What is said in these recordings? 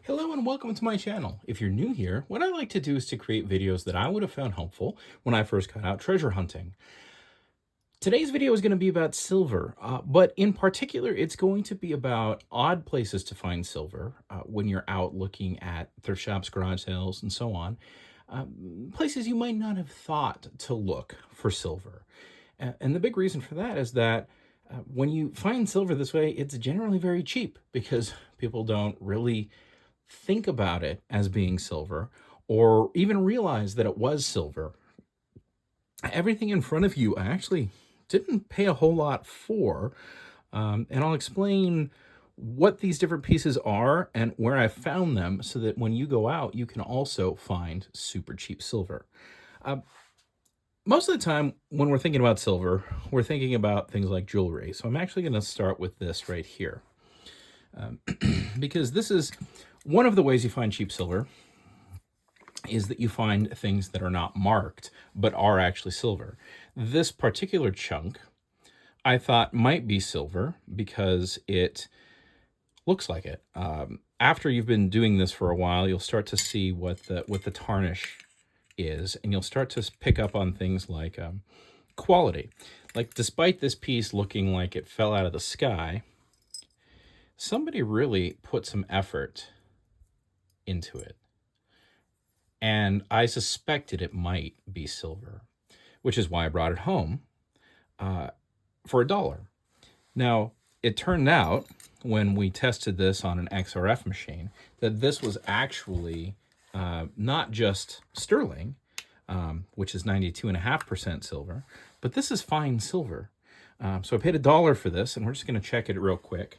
Hello and welcome to my channel. If you're new here, what I like to do is to create videos that I would have found helpful when I first got out treasure hunting. Today's video is going to be about silver, but in particular, it's going to be about odd places to find silver when you're out looking at thrift shops, garage sales, and so on. Places you might not have thought to look for silver. And the big reason for that is that when you find silver this way, it's generally very cheap because people don't really think about it as being silver or even realize that it was silver. Everything in front of you I actually didn't pay a whole lot for, and I'll explain what these different pieces are and where I found them so that when you go out, you can also find super cheap silver. Most of the time, when we're thinking about silver, we're thinking about things like jewelry. So I'm actually going to start with this right here. Because this is one of the ways you find cheap silver is that you find things that are not marked, but are actually silver. This particular chunk, I thought might be silver because it looks like it. After you've been doing this for a while, you'll start to see what the tarnish is, and you'll start to pick up on things like quality. Like, despite this piece looking like it fell out of the sky, somebody really put some effort into it. And I suspected it might be silver, which is why I brought it home for $1. Now, it turned out when we tested this on an XRF machine that this was actually not just sterling, which is 92.5% silver, but this is fine silver. So I paid $1 for this, and we're just going to check it real quick.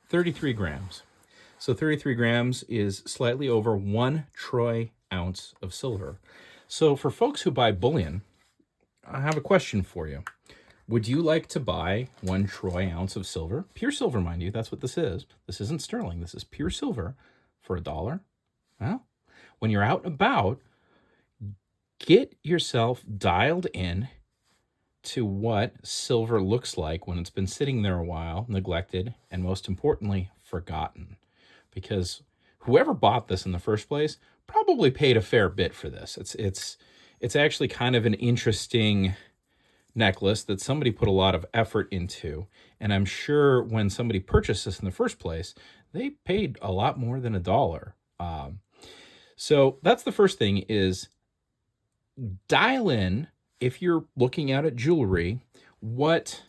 33 grams. So 33 grams is slightly over 1 troy ounce of silver. So for folks who buy bullion, I have a question for you. Would you like to buy 1 troy ounce of silver? Pure silver, mind you, that's what this is. This isn't sterling, this is pure silver for $1. Well, when you're out and about, get yourself dialed in to what silver looks like when it's been sitting there a while, neglected, and most importantly, forgotten. Because whoever bought this in the first place probably paid a fair bit for this. It's actually kind of an interesting necklace that somebody put a lot of effort into, and I'm sure when somebody purchased this in the first place, they paid a lot more than $1. So that's the first thing, is dial in, if you're looking at jewelry, what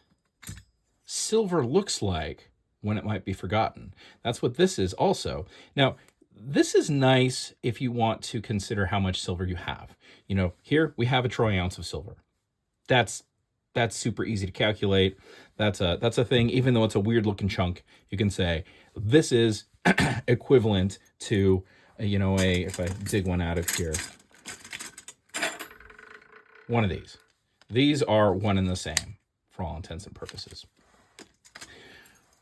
silver looks like when it might be forgotten. That's what this is also. Now, this is nice if you want to consider how much silver you have. You know, here we have a troy ounce of silver. That's super easy to calculate. That's a thing. Even though it's a weird looking chunk, you can say this is equivalent to, if I dig one out of here, one of these. These are one and the same for all intents and purposes.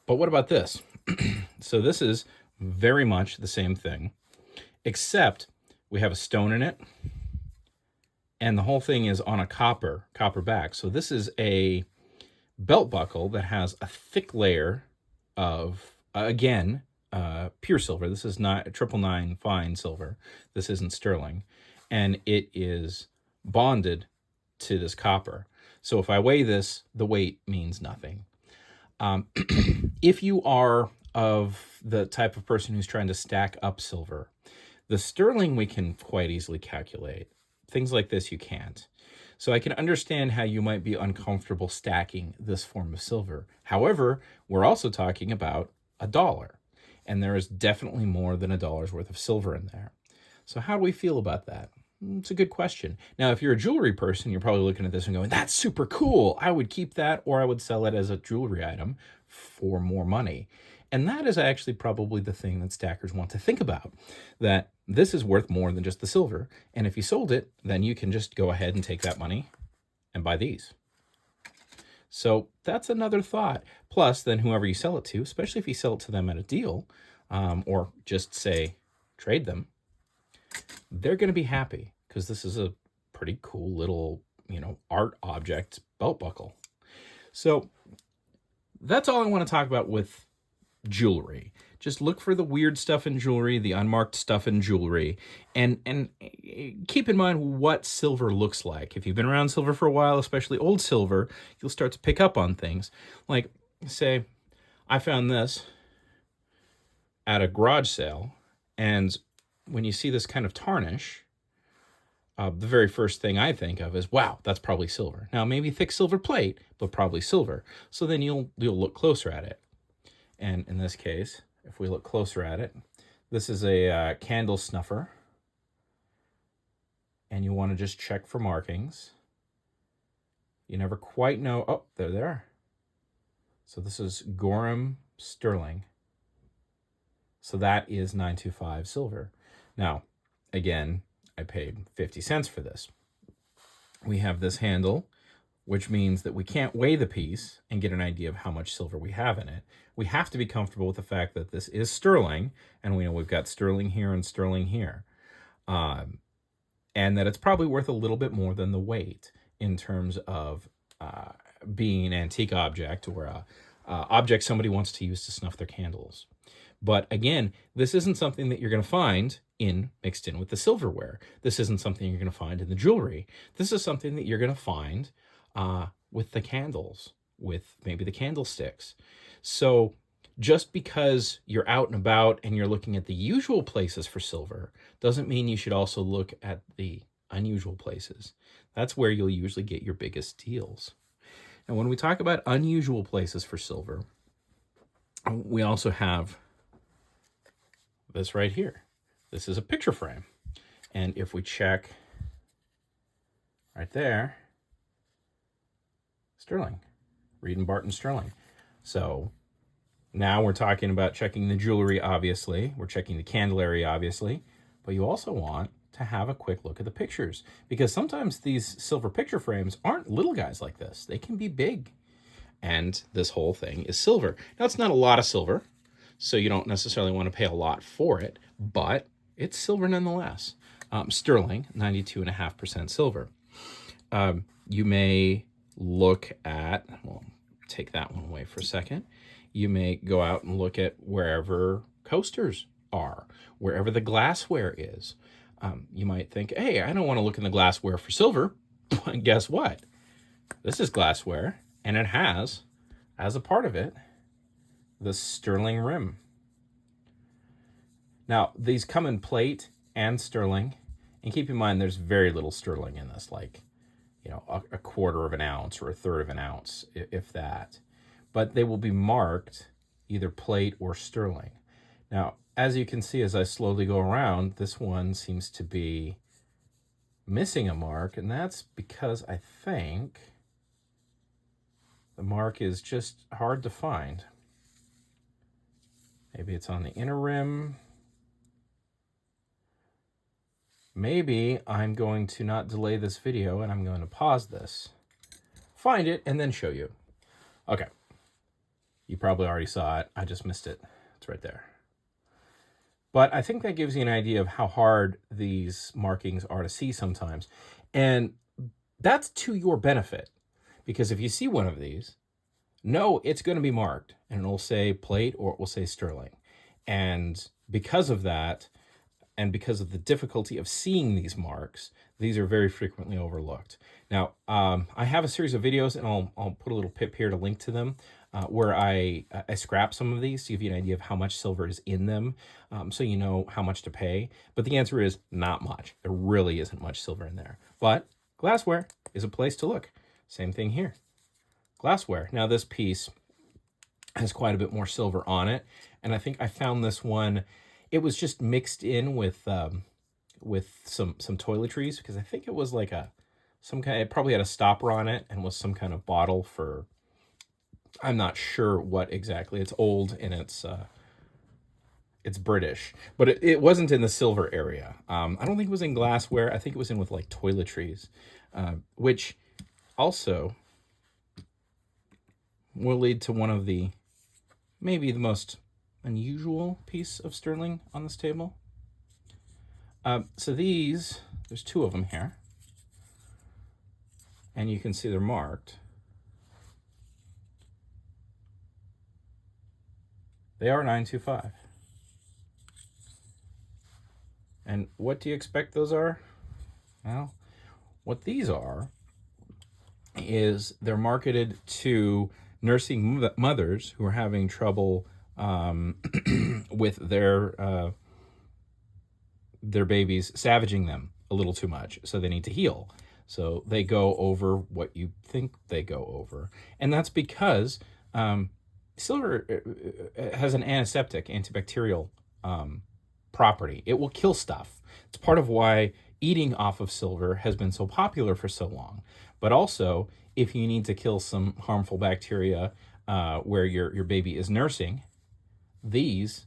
But what about this? So this is very much the same thing, except we have a stone in it, and the whole thing is on a copper back. So this is a belt buckle that has a thick layer of, again, pure silver. This is not 999 fine silver. This isn't sterling. And it is bonded to this copper. So if I weigh this, the weight means nothing. If you are of the type of person who's trying to stack up silver, the sterling we can quite easily calculate. Things like this you can't. So I can understand how you might be uncomfortable stacking this form of silver. However, we're also talking about $1, and there is definitely more than $1's worth of silver in there. So how do we feel about that? It's a good question. Now, if you're a jewelry person, you're probably looking at this and going, that's super cool. I would keep that, or I would sell it as a jewelry item for more money. And that is actually probably the thing that stackers want to think about, that this is worth more than just the silver. And if you sold it, then you can just go ahead and take that money and buy these. So that's another thought. Plus, then whoever you sell it to, especially if you sell it to them at a deal, or just say trade them, they're going to be happy because this is a pretty cool little, art object belt buckle. So that's all I want to talk about with jewelry. Just look for the weird stuff in jewelry, the unmarked stuff in jewelry, and keep in mind what silver looks like. If you've been around silver for a while, especially old silver, you'll start to pick up on things. Like, say, I found this at a garage sale, and when you see this kind of tarnish, the very first thing I think of is, wow, that's probably silver. Now, maybe thick silver plate, but probably silver. So then you'll look closer at it. And in this case, if we look closer at it, this is a candle snuffer. And you want to just check for markings. You never quite know. Oh, there they are. So this is Gorham sterling. So that is 925 silver. Now, again, I paid 50 cents for this. We have this handle, which means that we can't weigh the piece and get an idea of how much silver we have in it. We have to be comfortable with the fact that this is sterling, and we know we've got sterling here and sterling here, and that it's probably worth a little bit more than the weight in terms of being an antique object or a object somebody wants to use to snuff their candles. But again, this isn't something that you're going to find mixed in with the silverware. This isn't something you're going to find in the jewelry. This is something that you're going to find with the candles, with maybe the candlesticks. So just because you're out and about and you're looking at the usual places for silver doesn't mean you should also look at the unusual places. That's where you'll usually get your biggest deals. And when we talk about unusual places for silver, we also have this right here. This is a picture frame. And if we check right there, sterling, Reed and Barton sterling. So now we're talking about checking the jewelry, obviously. We're checking the candlery, obviously. But you also want to have a quick look at the pictures, because sometimes these silver picture frames aren't little guys like this. They can be big. And this whole thing is silver. Now, it's not a lot of silver, so you don't necessarily want to pay a lot for it, but it's silver nonetheless. Sterling, 92.5% silver. You may look at, well, take that one away for a second. You may go out and look at wherever coasters are, wherever the glassware is. You might think, hey, I don't want to look in the glassware for silver. But guess what? This is glassware, and it has, as a part of it, the sterling rim. Now, these come in plate and sterling, and keep in mind there's very little sterling in this, like, a quarter of an ounce or a third of an ounce, if that. But they will be marked either plate or sterling. Now, as you can see, as I slowly go around, this one seems to be missing a mark, and that's because I think the mark is just hard to find. Maybe it's on the inner rim. Maybe I'm going to not delay this video and I'm going to pause this, find it, and then show you. Okay. You probably already saw it. I just missed it. It's right there. But I think that gives you an idea of how hard these markings are to see sometimes. And that's to your benefit. Because if you see one of these, know it's going to be marked. And it'll say plate or it will say sterling. And because of that, and because of the difficulty of seeing these marks, these are very frequently overlooked. Now, I have a series of videos, and I'll put a little pip here to link to them, where I scrap some of these to give you an idea of how much silver is in them, so you know how much to pay. But the answer is not much. There really isn't much silver in there. But glassware is a place to look. Same thing here. Glassware. Now, this piece has quite a bit more silver on it, and I think I found this one. It was just mixed in with some toiletries, because I think it was like it probably had a stopper on it and was some kind of bottle for, I'm not sure what exactly. It's old and it's British, but it wasn't in the silver area. I don't think it was in glassware. I think it was in with like toiletries, which also will lead to one of maybe the most unusual piece of sterling on this table. So there's two of them here, and you can see they're marked. They are 925. And what do you expect those are? Well, what these are is they're marketed to nursing mothers who are having trouble with their babies savaging them a little too much, so they need to heal. So they go over what you think they go over, and that's because silver has an antiseptic, antibacterial property. It will kill stuff. It's part of why eating off of silver has been so popular for so long. But also, if you need to kill some harmful bacteria where your baby is nursing, these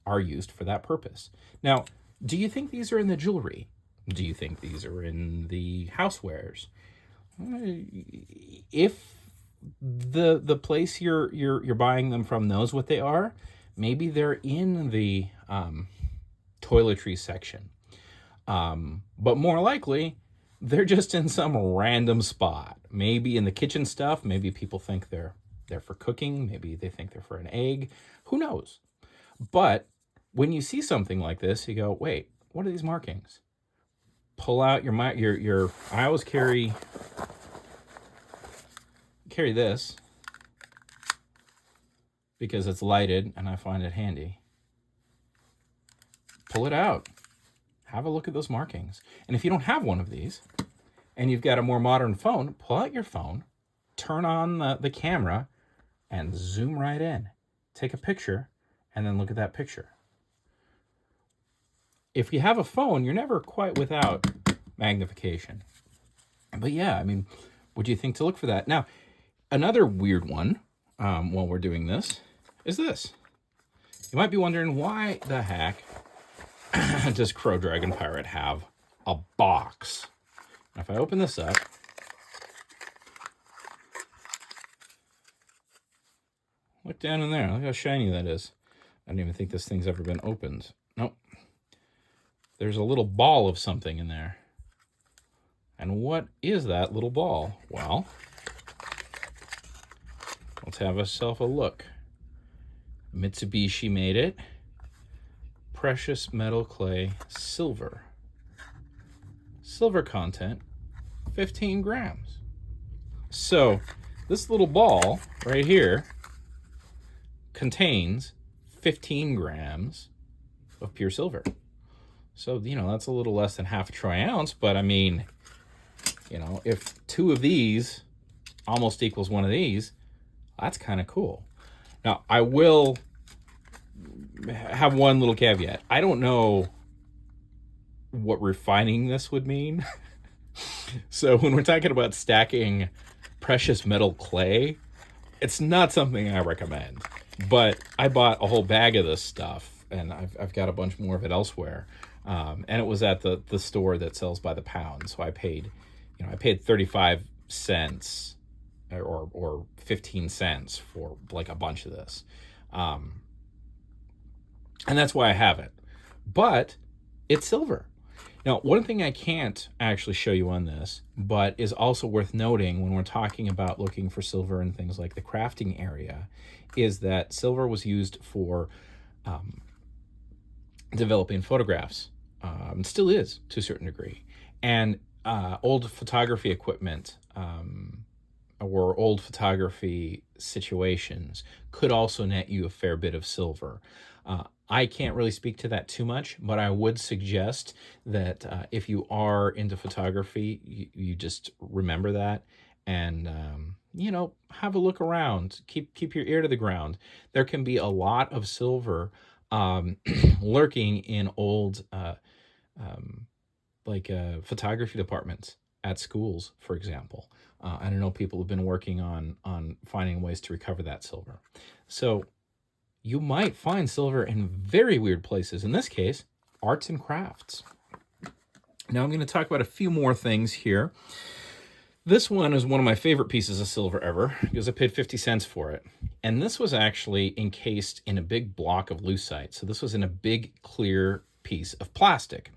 are used for that purpose. Now, do you think these are in the jewelry? Do you think these are in the housewares? If the place you're buying them from knows what they are, maybe they're in the toiletries section. But more likely, they're just in some random spot. Maybe in the kitchen stuff. Maybe people think they're for cooking. Maybe they think they're for an egg. Who knows? But when you see something like this, you go, wait, what are these markings? Pull out your I always carry this because it's lighted and I find it handy. Pull it out. Have a look at those markings. And if you don't have one of these and you've got a more modern phone, pull out your phone, turn on the camera, and zoom right in. Take a picture, and then look at that picture. If you have a phone, you're never quite without magnification. But yeah, I mean, what do you think to look for that? Now, another weird one while we're doing this is this. You might be wondering, why the heck does Crow Dragon Pirate have a box? Now, if I open this up, look down in there. Look how shiny that is. I don't even think this thing's ever been opened. Nope. There's a little ball of something in there. And what is that little ball? Well, let's have ourselves a look. Mitsubishi made it. Precious metal clay silver. Silver content, 15 grams. So this little ball right here contains 15 grams of pure silver. So, that's a little less than half a troy ounce, but I mean, if two of these almost equals one of these, that's kind of cool. Now, I will have one little caveat. I don't know what refining this would mean. So when we're talking about stacking precious metal clay, it's not something I recommend. But I bought a whole bag of this stuff, and I've got a bunch more of it elsewhere. And it was at the store that sells by the pound. So I paid 35 cents or 15 cents for like a bunch of this. And that's why I have it. But it's silver. Now, one thing I can't actually show you on this, but is also worth noting when we're talking about looking for silver in things like the crafting area, is that silver was used for developing photographs. Still is to a certain degree. And old photography equipment or old photography situations could also net you a fair bit of silver. I can't really speak to that too much, but I would suggest that if you are into photography, you just remember that and, have a look around. Keep your ear to the ground. There can be a lot of silver lurking in old photography departments at schools, for example. I know people have been working on finding ways to recover that silver. So you might find silver in very weird places. In this case, arts and crafts. Now I'm going to talk about a few more things here. This one is one of my favorite pieces of silver ever because I paid 50 cents for it. And this was actually encased in a big block of lucite. So this was in a big clear piece of plastic.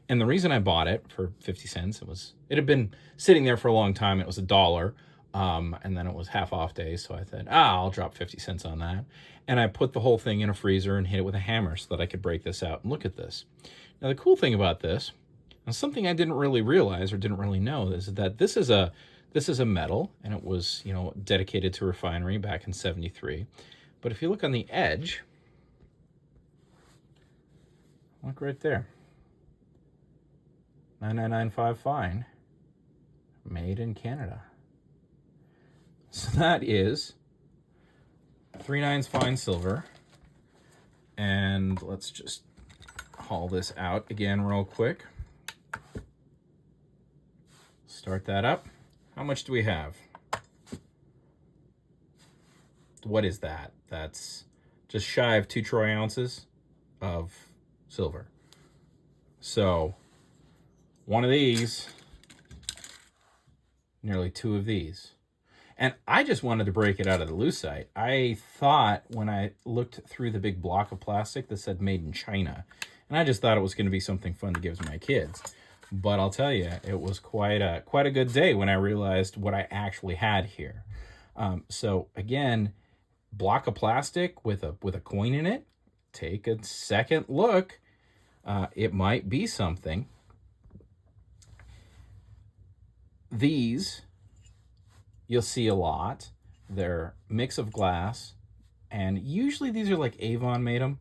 And the reason I bought it for 50 cents, it had been sitting there for a long time. It was $1. And then it was half off day, so I said, I'll drop 50 cents on that. And I put the whole thing in a freezer and hit it with a hammer so that I could break this out. And look at this. Now, the cool thing about this, and something I didn't really realize or didn't really know, is that this is a metal, and it was, dedicated to refinery back in '73. But if you look on the edge, look right there. 9995 fine, made in Canada. So that is 3/9 fine silver. And let's just haul this out again real quick. Start that up. How much do we have? What is that? That's just shy of 2 troy ounces of silver. So one of these, nearly 2 of these. And I just wanted to break it out of the lucite. I thought when I looked through the big block of plastic that said made in China, and I just thought it was going to be something fun to give to my kids. But I'll tell you, it was quite a good day when I realized what I actually had here. So again, block of plastic with a coin in it. Take a second look. It might be something. These you'll see a lot. They're mix of glass, and usually these are like Avon made them,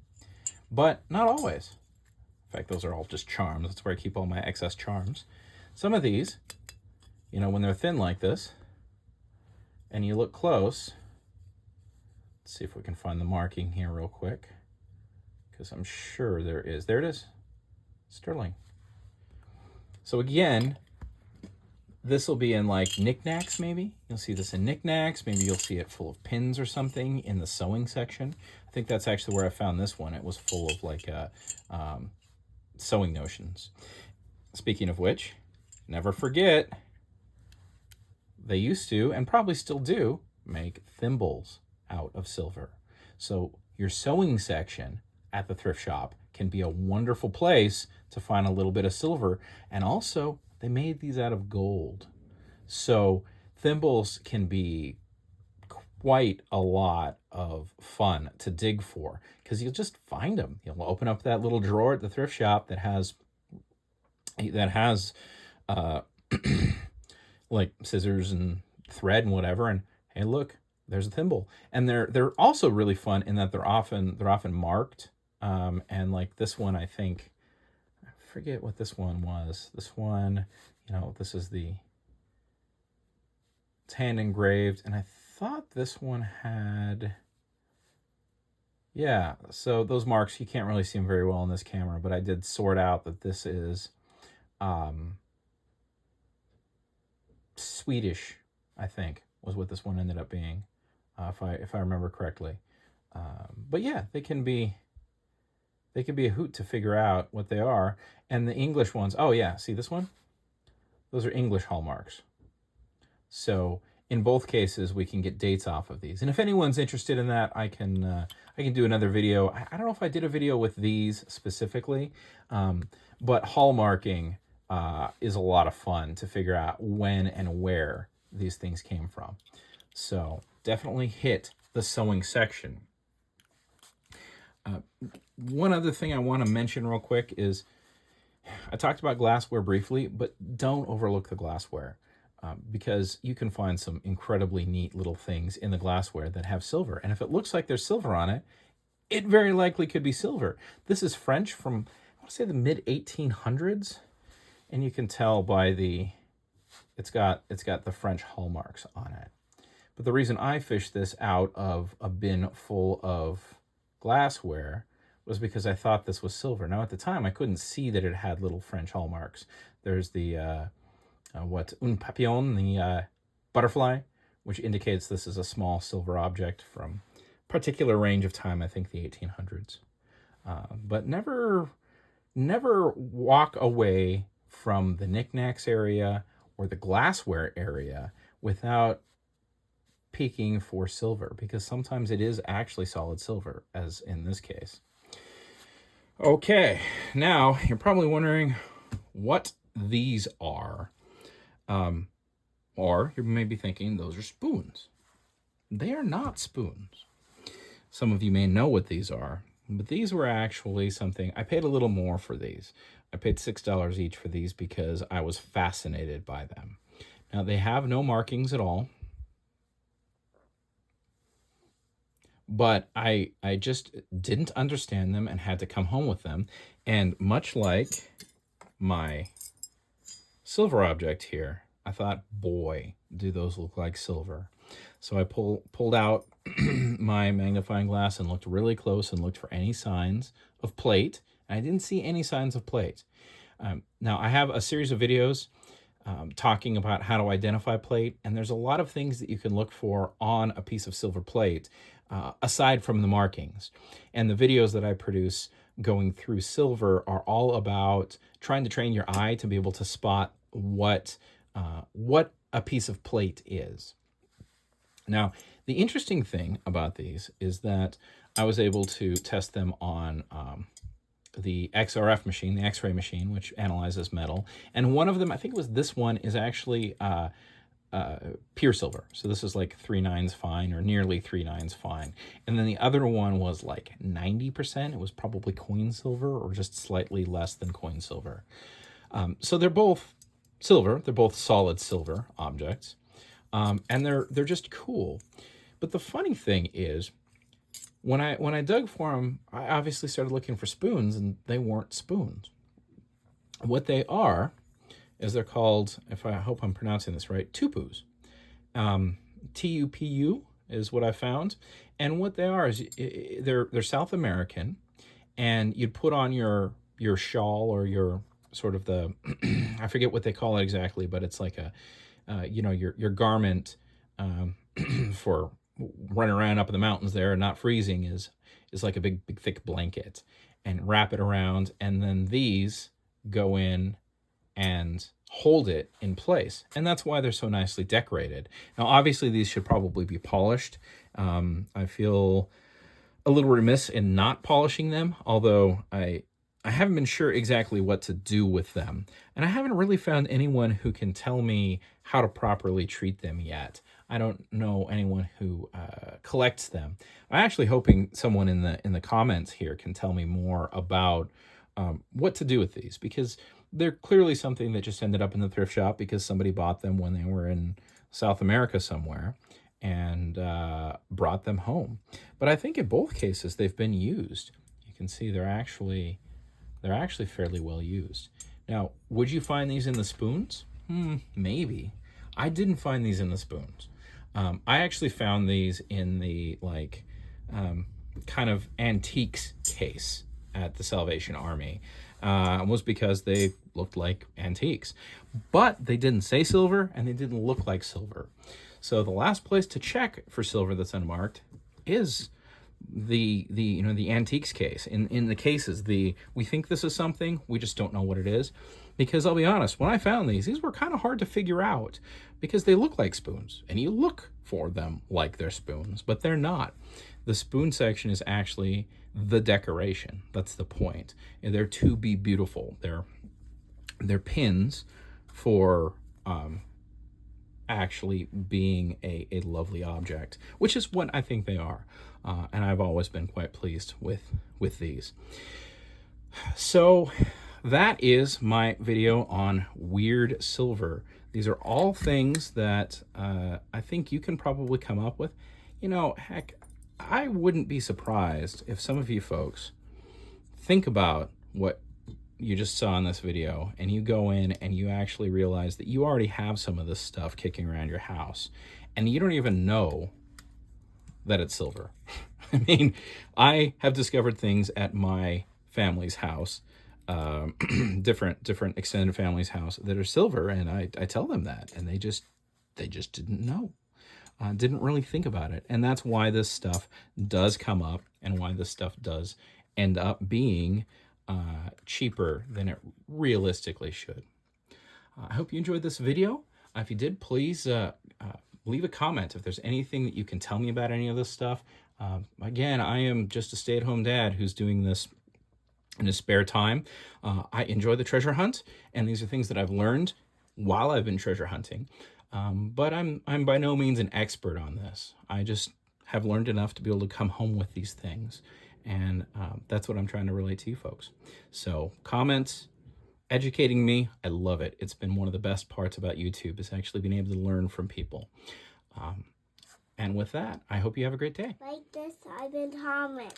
but not always. In fact, those are all just charms. That's where I keep all my excess charms. Some of these, when they're thin like this, and you look close, let's see if we can find the marking here real quick, because I'm sure there is. There it is, sterling. So again, this will be in like knickknacks, maybe. You'll see this in knickknacks. Maybe you'll see it full of pins or something in the sewing section. I think that's actually where I found this one. It was full of like sewing notions. Speaking of which, never forget, they used to, and probably still do, make thimbles out of silver. So your sewing section at the thrift shop can be a wonderful place to find a little bit of silver. And also, they made these out of gold. So thimbles can be quite a lot of fun to dig for, because you'll just find them. You'll open up that little drawer at the thrift shop that has like scissors and thread and whatever, and hey, look, there's a thimble. And they're also really fun in that they're often marked. And like this one, I think, I forget what this one was. This one, this is it's hand engraved, and I thought this one had, yeah, so those marks, you can't really see them very well in this camera, but I did sort out that this is Swedish, I think, was what this one ended up being, if I remember correctly. But yeah, they can be a hoot to figure out what they are. And the English ones, oh yeah, see this one? Those are English hallmarks. So in both cases, we can get dates off of these. And if anyone's interested in that, I can do another video. I don't know if I did a video with these specifically, but hallmarking is a lot of fun to figure out when and where these things came from. So definitely hit the sewing section. One other thing I want to mention real quick is, I talked about glassware briefly, but don't overlook the glassware, because you can find some incredibly neat little things in the glassware that have silver. And if it looks like there's silver on it, it very likely could be silver. This is French from, I want to say, the mid-1800s. And you can tell by it's got the French hallmarks on it. But the reason I fished this out of a bin full of glassware was because I thought this was silver. Now, at the time, I couldn't see that it had little French hallmarks. There's the, un papillon, the butterfly, which indicates this is a small silver object from a particular range of time, I think the 1800s. But never walk away from the knickknacks area or the glassware area without peeking for silver, because sometimes it is actually solid silver, as in this case. Okay, now you're probably wondering what these are. Or you may be thinking those are spoons. They are not spoons. Some of you may know what these are, but these were actually something, I paid a little more for these. I paid $6 each for these because I was fascinated by them. Now, they have no markings at all, but I just didn't understand them and had to come home with them. And much like my silver object here, I thought, boy, do those look like silver. So I pulled out my magnifying glass and looked really close and looked for any signs of plate. I didn't see any signs of plate. Now, I have a series of videos talking about how to identify plate, and there's a lot of things that you can look for on a piece of silver plate, aside from the markings. And the videos that I produce going through silver are all about trying to train your eye to be able to spot what a piece of plate is. Now, the interesting thing about these is that I was able to test them on the XRF machine, the X-ray machine, which analyzes metal. And one of them, I think it was this one, is actually pure silver. So this is like 3/9 fine, or nearly 3/9 fine. And then the other one was like 90%. It was probably coin silver, or just slightly less than coin silver. So they're both silver. They're both solid silver objects. And they're just cool. But the funny thing is, when I dug for them, I obviously started looking for spoons, and they weren't spoons. What they are is they're called, I hope I'm pronouncing this right, tupus. TUPU is what I found. And what they are is they're South American, and you'd put on your shawl, or your sort of the, I forget what they call it exactly, but it's like a, your garment for running around up in the mountains there and not freezing is like a big thick blanket, and wrap it around, and then these go in and hold it in place. And that's why they're so nicely decorated. Now, obviously, these should probably be polished. I feel a little remiss in not polishing them, although I haven't been sure exactly what to do with them. And I haven't really found anyone who can tell me how to properly treat them yet. I don't know anyone who collects them. I'm actually hoping someone in the comments here can tell me more about what to do with these, because they're clearly something that just ended up in the thrift shop because somebody bought them when they were in South America somewhere and brought them home. But I think in both cases they've been used. You can see they're actually fairly well used. Now, would you find these in the spoons? Maybe. I didn't find these in the spoons. I actually found these in the kind of antiques case at the Salvation Army. Was because they looked like antiques, but they didn't say silver and they didn't look like silver. So the last place to check for silver that's unmarked is the antiques case. In the cases, we think this is something, we just don't know what it is. Because I'll be honest, when I found these were kind of hard to figure out because they look like spoons, and you look for them like they're spoons, but they're not. The spoon section is actually the decoration. That's the point. And they're to be beautiful. They're pins for actually being a lovely object, which is what I think they are. And I've always been quite pleased with these. So that is my video on weird silver. These are all things that I think you can probably come up with. Heck, I wouldn't be surprised if some of you folks think about what you just saw in this video and you go in and you actually realize that you already have some of this stuff kicking around your house and you don't even know that it's silver. I mean, I have discovered things at my family's house, different extended family's house, that are silver, and I tell them that, and they just didn't know. Didn't really think about it. And that's why this stuff does come up and why this stuff does end up being cheaper than it realistically should. I hope you enjoyed this video. If you did, please leave a comment if there's anything that you can tell me about any of this stuff. Again, I am just a stay-at-home dad who's doing this in his spare time. I enjoy the treasure hunt, and these are things that I've learned while I've been treasure hunting. But I'm by no means an expert on this. I just have learned enough to be able to come home with these things. And that's what I'm trying to relate to you folks. So comments, educating me, I love it. It's been one of the best parts about YouTube, is actually being able to learn from people. And with that, I hope you have a great day. Like this, I've been Thomas.